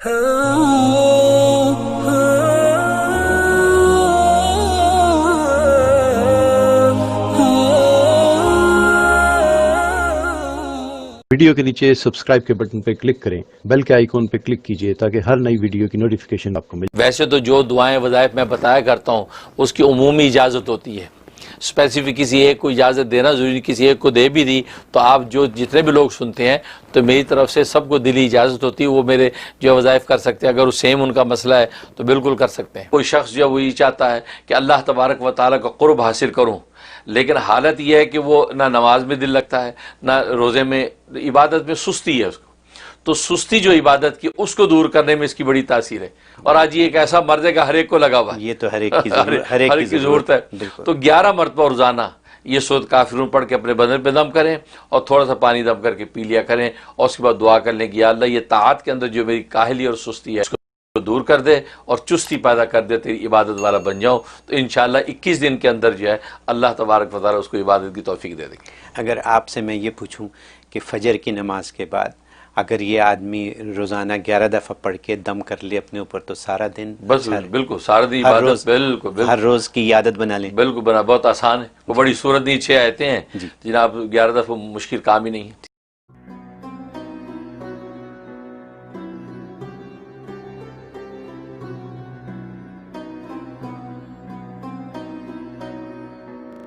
Video کے نیچے subscribe کے بٹن پہ کلک کریں، بیل کے آئیکن پہ کلک کیجئے تاکہ ہر نئی ویڈیو کی نوٹیفیکیشن آپ کو ملے۔ ویسے تو جو دعائیں وظائف میں بتایا کرتا ہوں اس کی عمومی اجازت ہوتی ہے، اسپیسیفک کسی ایک کو اجازت دینا ضروری نہیں، کسی ایک کو دے بھی دی تو آپ جتنے بھی لوگ سنتے ہیں تو میری طرف سے سب کو دلی اجازت ہوتی ہے، وہ میرے جو وظائف کر سکتے ہیں، اگر وہ سیم ان کا مسئلہ ہے تو بالکل کر سکتے ہیں۔ کوئی شخص جو وہی چاہتا ہے کہ اللہ تبارک و تعالیٰ کا قرب حاصل کروں، لیکن حالت یہ ہے کہ وہ نہ نماز میں دل لگتا ہے نہ روزے میں، عبادت میں سستی ہے اس کو، تو سستی جو عبادت کی اس کو دور کرنے میں اس کی بڑی تاثیر ہے۔ اور آج یہ ایک ایسا مرض ہے کہ ہر ایک کو لگا ہوا ہے، یہ تو ہر ایک کی ضرورت ہے۔ تو 11 مرتبہ روزانہ یہ سورۃ کافرون پڑھ کے اپنے بدن پہ دم کریں اور تھوڑا سا پانی دم کر کے پی لیا کریں، اور اس کے بعد دعا کر لیں کہ یا اللہ یہ طاعت کے اندر جو میری کاہلی اور سستی ہے اس کو دور کر دے اور چستی پیدا کر دے، تیری عبادت والا بن جاؤں، تو انشاءاللہ 21 دن کے اندر جو ہے اللہ تبارک و تعالیٰ اس کو عبادت کی توفیق دے دے گی۔ اگر آپ سے میں یہ پوچھوں کہ فجر کی نماز کے بعد اگر یہ آدمی روزانہ 11 دفعہ پڑھ کے دم کر لے اپنے اوپر تو سارا دن، بس بالکل سارا دن عبادت، بالکل ہر روز کی عادت بنا لیں، بالکل بنا، بہت آسان ہے، وہ بڑی صورت نہیں، 6 آیتیں ہیں جناب، 11 دفعہ مشکل کام ہی نہیں ہے۔